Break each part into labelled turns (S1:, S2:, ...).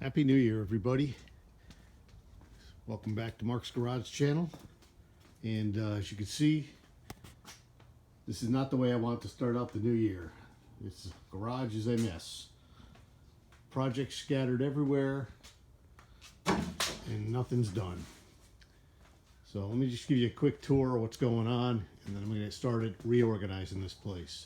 S1: Happy New Year, everybody. Welcome back to Mark's Garage channel. And as you can see, this is not the way I want to start out the new year. This garage is a mess. Projects scattered everywhere and nothing's done. So let me just give you a quick tour of what's going on, and then I'm going to get started reorganizing this place.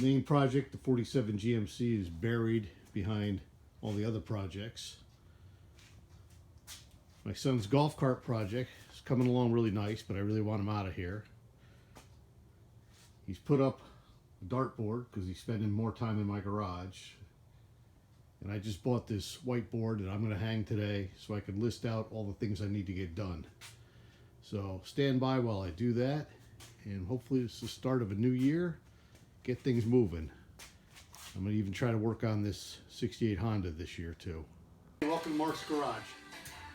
S1: Main project, the 47 GMC, is buried behind all the other projects. My son's golf cart project is coming along really nice, but I really want him out of here. He's put up a dartboard because he's spending more time in my garage. And I just bought this whiteboard that I'm going to hang today so I can list out all the things I need to get done. So stand by while I do that, and hopefully it's the start of a new year. Get things moving. I'm going to even try to work on this 68 Honda this year too. Welcome to Mark's Garage.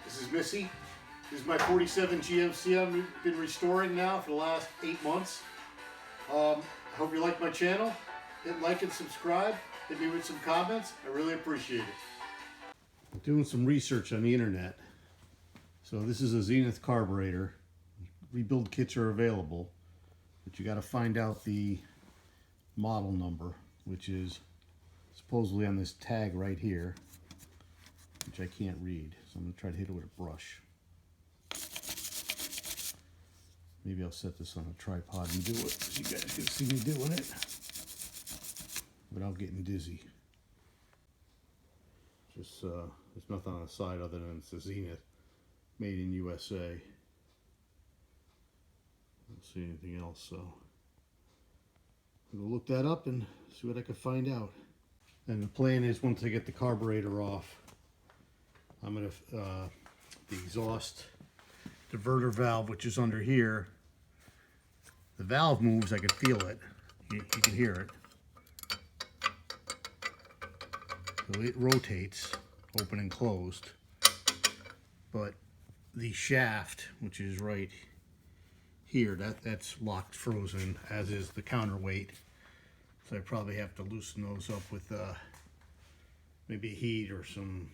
S1: This is Missy. This is my 47 GMC I've been restoring now for the last 8 months. I hope you like my channel. Hit like and subscribe. Hit me with some comments. I really appreciate it. I'm doing some research on the internet. So this is a Zenith carburetor. Rebuild kits are available, but you got to find out the model number, which is supposedly on this tag right here, which I can't read. So I'm going to try to hit it with a brush. Maybe I'll set this on a tripod and do it so you guys can see me doing it without getting dizzy. Just there's nothing on the side other than it's a Zenith, made in USA. I don't see anything else, so I'm gonna look that up and see what I can find out. And the plan is, once I get the carburetor off, I'm gonna the exhaust diverter valve, which is under here. The valve moves, I can feel it. You can hear it. So it rotates, open and closed. But the shaft, which is right here, that's locked frozen, as is the counterweight. So I probably have to loosen those up with maybe heat or some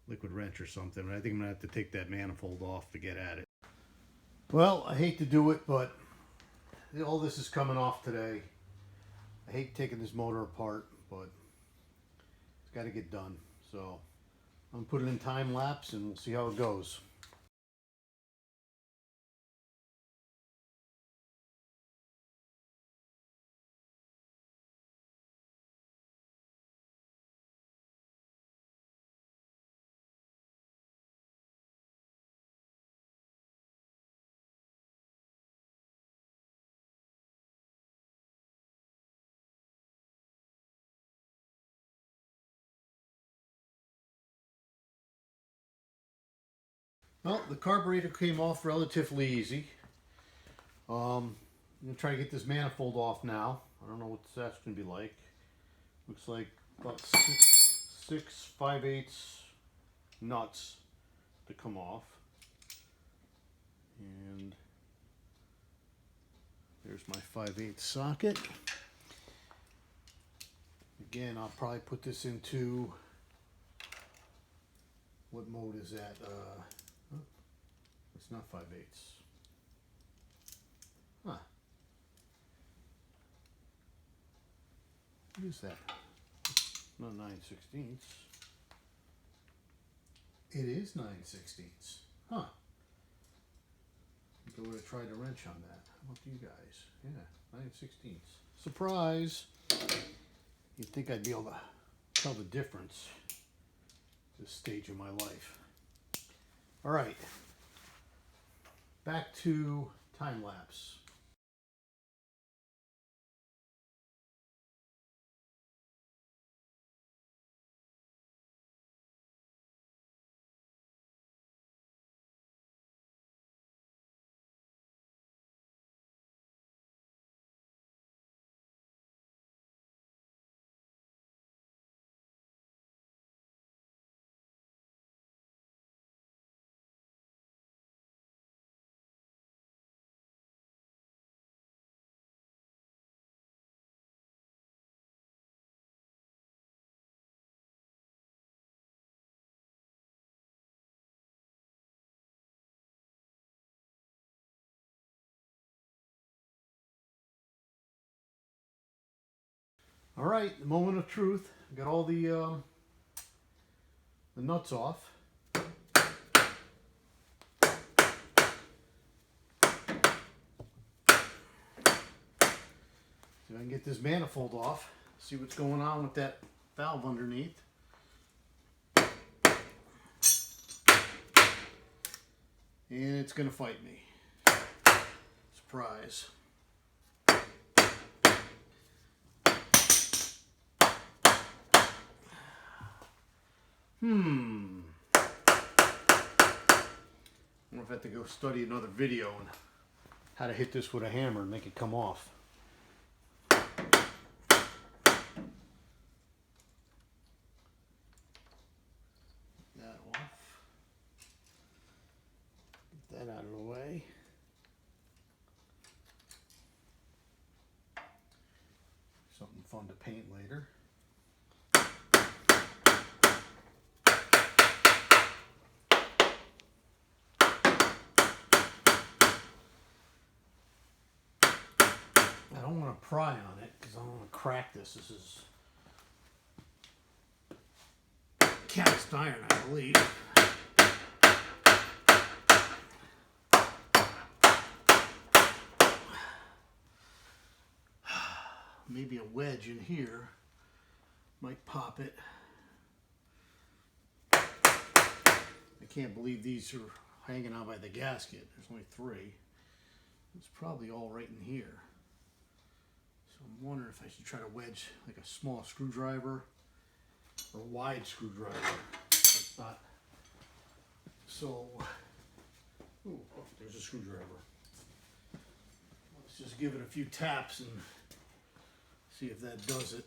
S1: liquid wrench or something. But I think I'm gonna have to take that manifold off to get at it. Well, I hate to do it, but all this is coming off today. I hate taking this motor apart, but it's got to get done. So I'm putting in time lapse and we'll see how it goes. Well, the carburetor came off relatively easy. I'm going to try to get this manifold off now. I don't know what that's going to be like. Looks like about 6 5/8 nuts to come off. And there's my 5/8 socket. Again, I'll probably put this into, what mode is that? It's not 5/8. Huh. What is that? Not 9/16. It is 9/16. Huh. I would have tried a wrench on that. How about you guys? Yeah, 9/16. Surprise! You'd think I'd be able to tell the difference at this stage of my life. All right. Back to time lapse. All right, the moment of truth. Got all the nuts off. See if I can get this manifold off. See what's going on with that valve underneath. And it's gonna fight me. Surprise. I wonder if I have to go study another video on how to hit this with a hammer and make it come off. That off. Get that out of the way. Something fun to paint later. I don't want to pry on it because I don't want to crack this. This is cast iron, I believe. Maybe a wedge in here might pop it. I can't believe these are hanging out by the gasket. There's only 3. It's probably all right in here. So I'm wondering if I should try to wedge like a small screwdriver or wide screwdriver. It's not so. Ooh, oh, there's a screwdriver. Let's just give it a few taps and see if that does it.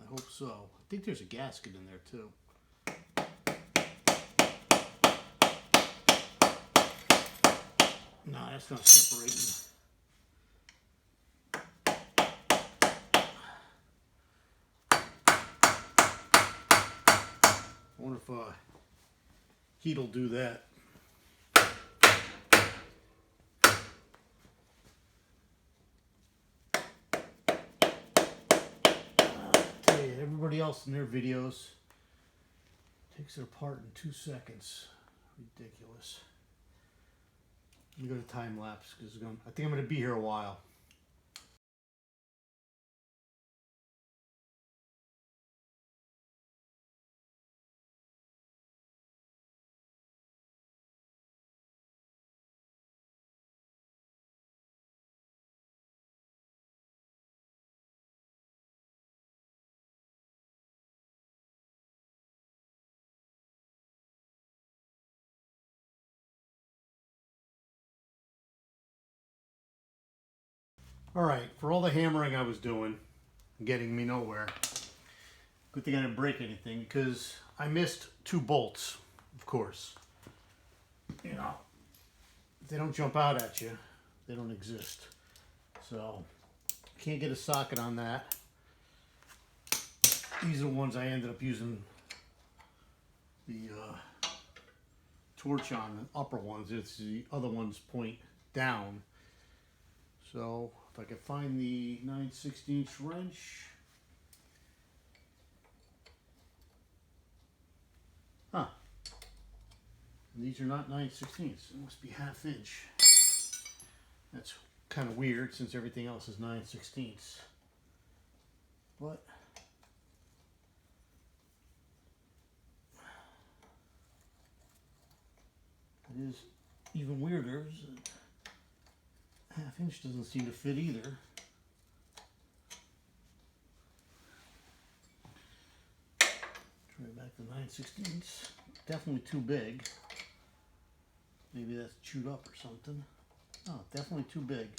S1: I hope so. I think there's a gasket in there too. No, that's not separating. I wonder if heat will do that. Everybody else in their videos takes it apart in 2 seconds. Ridiculous. Let me go to time lapse because I think I'm going to be here a while. Alright, for all the hammering I was doing, getting me nowhere, good thing I didn't break anything because I missed 2 bolts, of course. You know, if they don't jump out at you, they don't exist. So, can't get a socket on that. These are the ones I ended up using the torch on, the upper ones. It's the other ones point down. So, if I can find the 9/16 wrench. Huh. These are not 9/16. It must be 1/2 inch. That's kind of weird since everything else is 9/16. But it is even weirder. 1/2 inch doesn't seem to fit either. Try back to 9/16. Definitely too big. Maybe that's chewed up or something. Oh, definitely too big.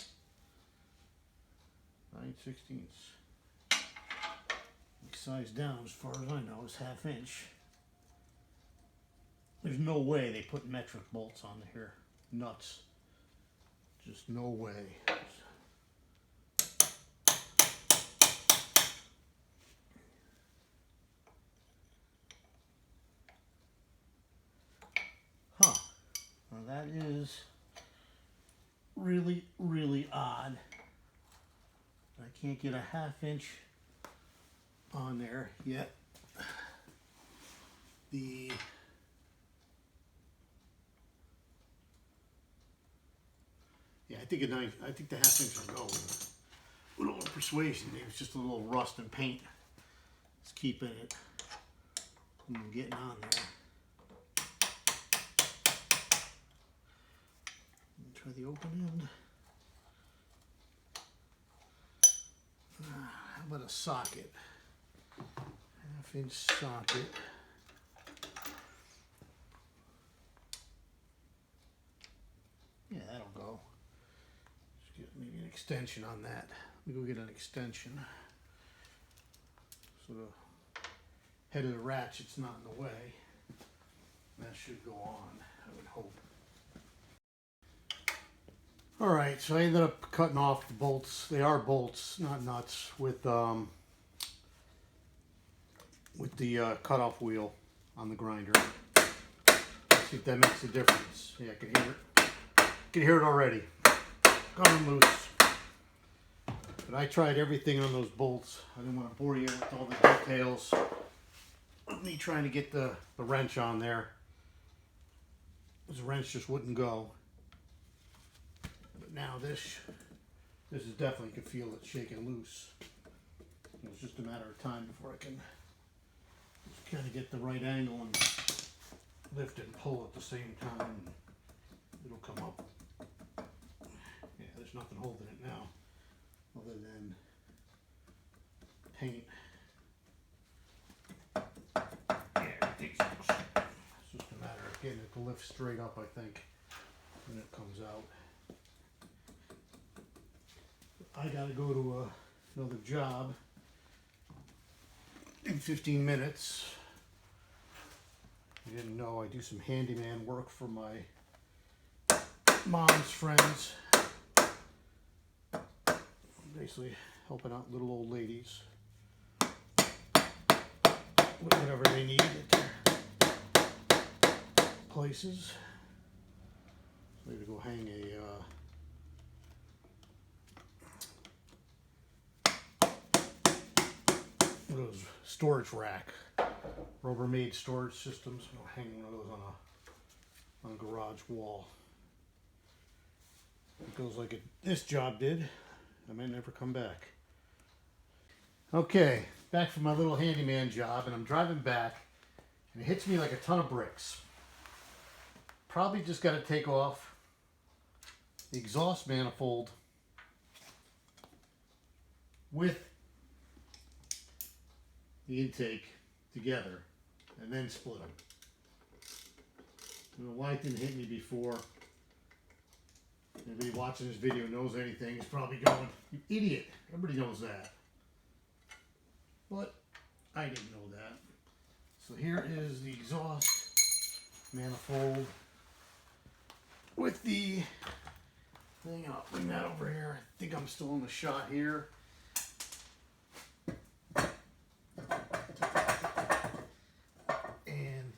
S1: 9/16. Size down, as far as I know, is 1/2 inch. There's no way they put metric bolts on here. Nuts. Just no way. Huh. Now that is really, really odd. I can't get a 1/2 inch on there yet. I think the half inch will go with a little persuasion. Maybe it's just a little rust and paint. It's keeping it from getting on there. Try the open end. How about a socket? Half-inch socket. Yeah, that'll go. Just get maybe an extension on that. Let me go get an extension. So the head of the ratchet's not in the way. That should go on, I would hope. Alright, so I ended up cutting off the bolts. They are bolts, not nuts, with the cutoff wheel on the grinder. Let's see if that makes a difference. Yeah, I can hear it. I can hear it already. Coming loose. But I tried everything on those bolts. I didn't want to bore you with all the details of me trying to get the wrench on there. This wrench just wouldn't go. But now this is definitely, you can feel it shaking loose. It's just a matter of time before I can just kind of get the right angle and lift it and pull at the same time. It'll come up. Yeah, there's nothing holding it now other than paint. Yeah, everything's loose. It's just a matter of getting it to lift straight up, I think, when it comes out. I gotta go to another job in 15 minutes. You didn't know I do some handyman work for my mom's friends. Basically helping out little old ladies with whatever they need at their places. So I gotta go hang one of those storage rack, Rubbermaid storage systems. I'll hang one of those on a garage wall. It goes like this job did. I may never come back. Okay, back from my little handyman job, and I'm driving back, and it hits me like a ton of bricks. Probably just got to take off the exhaust manifold with the intake together and then split them. I don't know why it didn't hit me before. Anybody watching this video knows anything is probably going, "You idiot." Everybody knows that. But I didn't know that. So here is the exhaust manifold with the thing. I'll bring that over here. I think I'm still in the shot here. And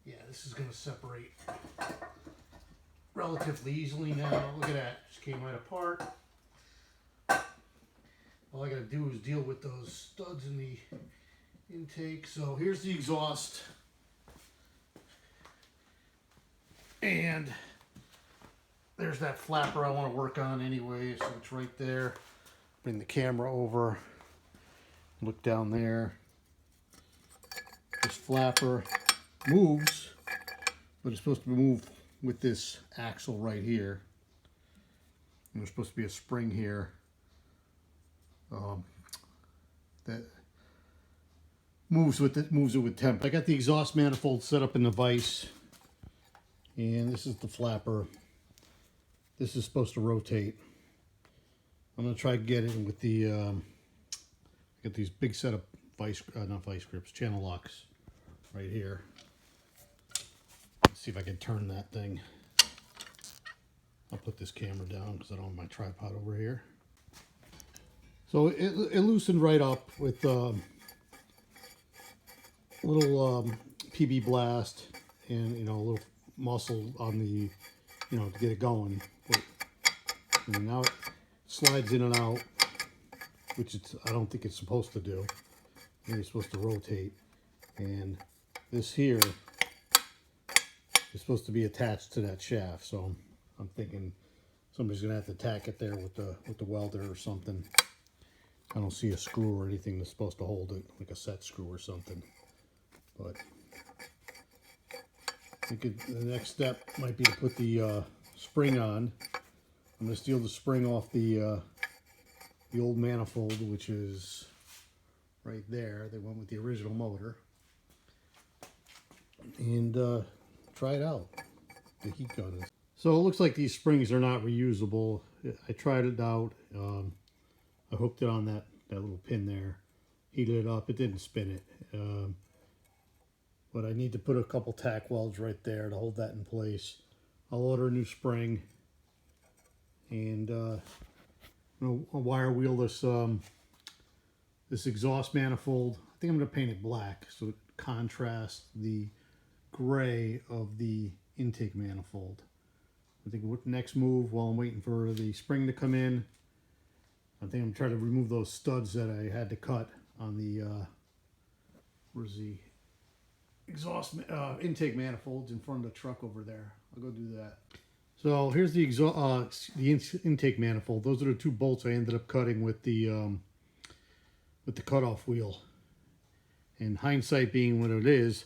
S1: yeah, this is going to separate relatively easily now. Look at that. Just came right apart. All I got to do is deal with those studs in the intake. So here's the exhaust. And there's that flapper I want to work on anyway. So it's right there. Bring the camera over. Look down there. This flapper moves, but it's supposed to move with this axle right here. And there's supposed to be a spring here that moves it with temp. I got the exhaust manifold set up in the vise, and this is the flapper. This is supposed to rotate. I'm gonna try to get it with the I got these big set of not vice grips, channel locks right here. Let's see if I can turn that thing. I'll put this camera down because I don't have my tripod over here. So it loosened right up with a little PB blast and a little muscle on the to get it going. But now it slides in and out which I don't think it's supposed to do. I think it's supposed to rotate. And this here is supposed to be attached to that shaft. So I'm thinking somebody's gonna have to tack it there with the welder or something. I don't see a screw or anything that's supposed to hold it, like a set screw or something. But I think the next step might be to put the spring on. I'm going to steal the spring off the old manifold, which is right there. They went with the original motor. And try it out, the heat gun. So it looks like these springs are not reusable. I tried it out. I hooked it on that little pin there, heated it up. It didn't spin it. But I need to put a couple tack welds right there to hold that in place. I'll order a new spring and I'll wire wheel this this exhaust manifold. I think I'm going to paint it black so it contrasts the gray of the intake manifold. I think what next move, while I'm waiting for the spring to come in, I think I'm trying to remove those studs that I had to cut on the where's the exhaust intake manifolds in front of the truck over there. I'll go do that. So here's the intake manifold. Those are the two bolts I ended up cutting with the cutoff wheel. And hindsight being what it is,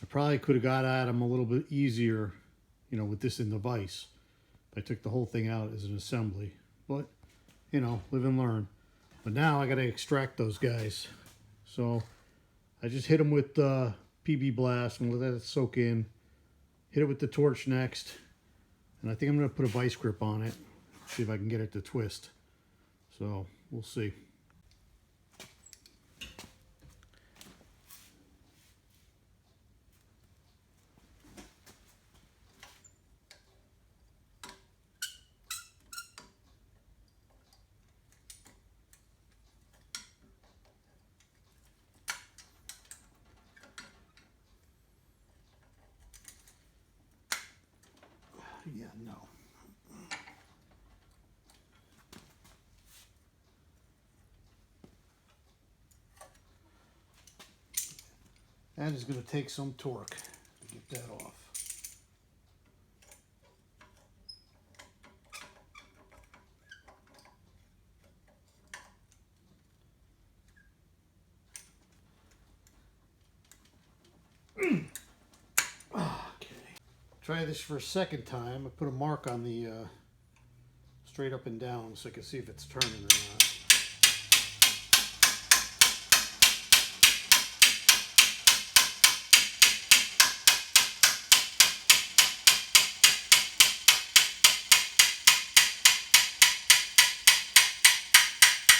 S1: I probably could have got at them a little bit easier, you know, with this in the vise. I took the whole thing out as an assembly, but you know, live and learn. But now I got to extract those guys. So I just hit them with PB Blast and let that soak in. Hit it with the torch next. And I think I'm going to put a vice grip on it. See if I can get it to twist. So we'll see. Yeah, no. That is going to take some torque to get that off. Try this for a second time. I put a mark on the straight up and down so I can see if it's turning or not.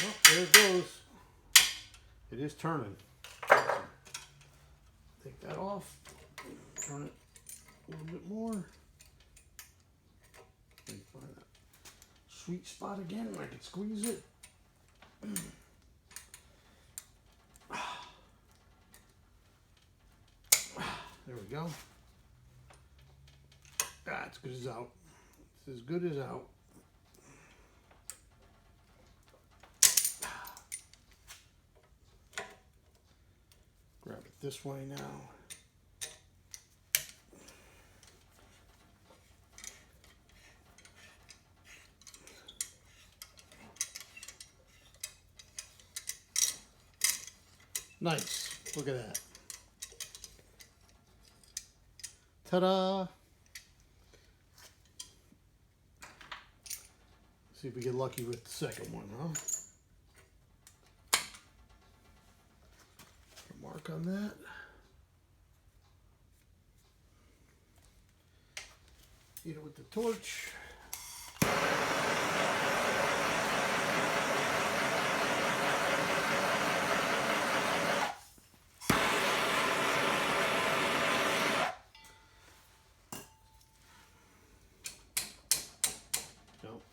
S1: Oh, there it goes. It is turning. Take that off. Turn it a little bit more. Find that sweet spot again where I can squeeze it. There we go. That's good as out. It's as good as out. Grab it this way now. Nice. Look at that. Ta-da! See if we get lucky with the second one, huh? Put a mark on that. Hit it with the torch.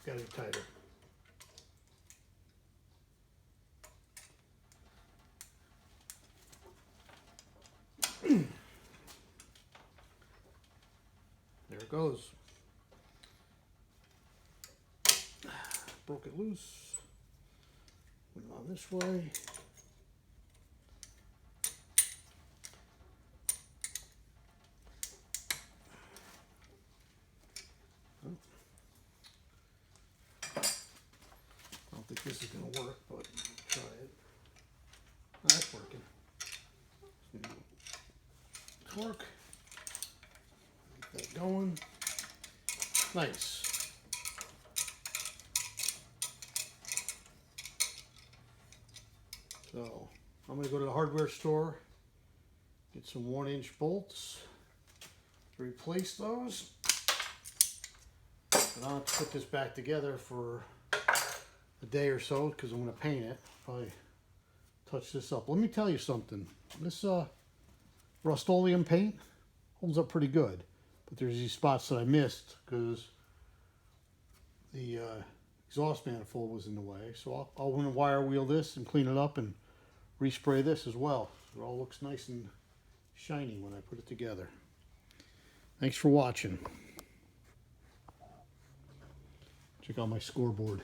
S1: Got it tighter. There it goes. Broke it loose. Put it on this way. I don't think this is going to work, but try it. Oh, that's working. Torque. Get that going. Nice. So I'm going to go to the hardware store, get some 1-inch bolts, replace those. And I'll have to put this back together for a day or so because I'm going to paint it. Probably touch this up. Let me tell you something. This Rust-Oleum paint holds up pretty good, but there's these spots that I missed because the exhaust manifold was in the way. So I'll wire wheel this and clean it up and respray this as well. It all looks nice and shiny when I put it together. Thanks for watching. Check out my scoreboard.